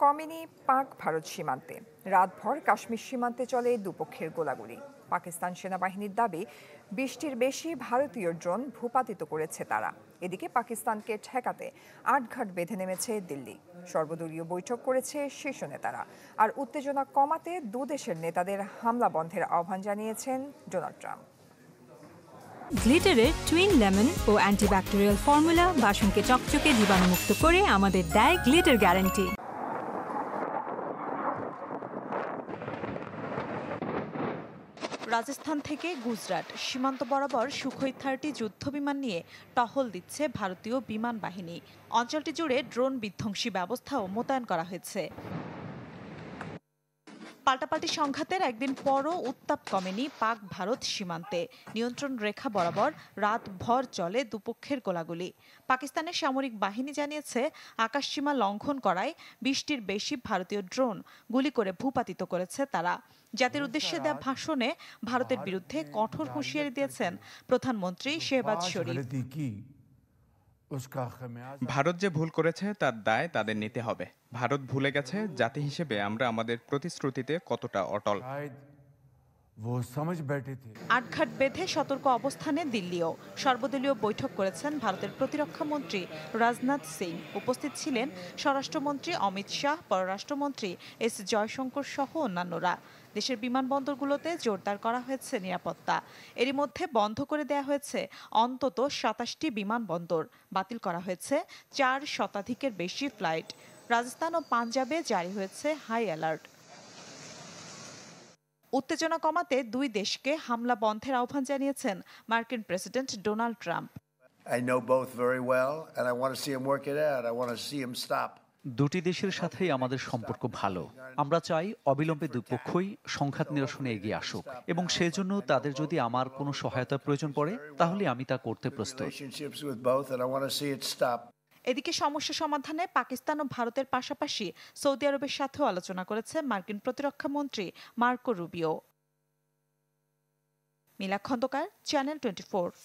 কমেনি পাক ভারত সীমান্তে। রাতভর কাশ্মীর সীমান্তে চলে দুপক্ষের গোলাগুলি। পাকিস্তান সেনাবাহিনীর দাবি 20টির বেশি ভারতীয় ড্রোন ভূপাতিত করেছে তারা। এদিকে পাকিস্তানকে ঠেকাতে আটঘাট বেঁধে নেমেছে দিল্লি। সর্বদলীয় বৈঠক করেছে শীর্ষ নেতারা। আর উত্তেজনা কমাতে দুদেশের নেতাদের হামলা বন্ধের আহ্বান জানিয়েছেন ডোনাল্ড ট্রাম্প। গ্লিটারের টুইন লেমন ও অ্যান্টিব্যাকটেরিয়াল ফর্মুলা বাসনকে চকচকে জীবাণুমুক্ত করে আমাদের দেয় গ্লিটার গ্যারান্টি। রাজস্থান থেকে গুজরাট সীমান্ত বরাবর সুখোই 30 যুদ্ধবিমান নিয়ে টহল দিচ্ছে ভারতীয় বিমান বাহিনী। অঞ্চলটি জুড়ে ড্রোন বিধ্বংসী ব্যবস্থাও মোতায়েন করা হয়েছে। পাল্টাপাল্টি সংঘাতের একদিন পরও উত্তাপ কমেনি পাক ভারত সীমান্তে। নিয়ন্ত্রণ রেখা বরাবর রাতভর চলে দুপক্ষের গোলাগুলি। পাকিস্তানের সামরিক বাহিনী জানিয়েছে আকাশসীমা লঙ্ঘন করায় 20টির বেশি ভারতীয় ড্রোন গুলি করে ভূপাতিত করেছে তারা। জাতির উদ্দেশ্যে দেয়া ভাষণে ভারতের বিরুদ্ধে কঠোর হুঁশিয়ারি দিয়েছেন প্রধানমন্ত্রী শেহবাজ শরীফ। ভারত যে ভুল করেছে তার দায় তাদের নিতে হবে। ভারত ভুলে গেছে জাতি হিসেবে আমরা আমাদের প্রতিশ্রুতিতে কতটা অটল। আটঘাট বেঁধে সতর্ক অবস্থানে দিল্লিও। সর্বদলীয় বৈঠক করেছেন ভারতের প্রতিরক্ষা মন্ত্রী রাজনাথ সিং। উপস্থিত ছিলেন স্বরাষ্ট্রমন্ত্রী অমিত শাহ, পররাষ্ট্রমন্ত্রী এস জয়শঙ্কর সহ অন্যান্যরা। দেশের বিমানবন্দরগুলোতে জোরদার করা হয়েছে নিরাপত্তা। এরই মধ্যে বন্ধ করে দেয়া হয়েছে অন্তত 27টি বিমানবন্দর। বাতিল করা হয়েছে 4 শতাধিকের বেশি ফ্লাইট। রাজস্থান ও পাঞ্জাবে জারি হয়েছে হাই অ্যালার্ট। উত্তেজনা কমাতে দুই দেশকে হামলা বন্ধের আহ্বান জানিয়েছেন মার্কিন প্রেসিডেন্ট ডোনাল্ড ট্রাম্প। দুটি দেশের সাথেই আমাদের সম্পর্ক ভালো। আমরা চাই অবিলম্বে দুই পক্ষই সংঘাত নিরসনে এগিয়ে আসুক, এবং সেজন্য তাদের যদি আমার কোনো সহায়তার প্রয়োজন পড়ে তাহলে আমি তা করতে প্রস্তুত। এদিকে সমস্যা সমাধানে পাকিস্তান ও ভারতের পাশাপাশি সৌদি আরবের সাথেও আলোচনা করেছে মার্কিন প্রতিরক্ষা মন্ত্রী মার্কো রুবিও। মিলা খন্দকার, চ্যানেল 24।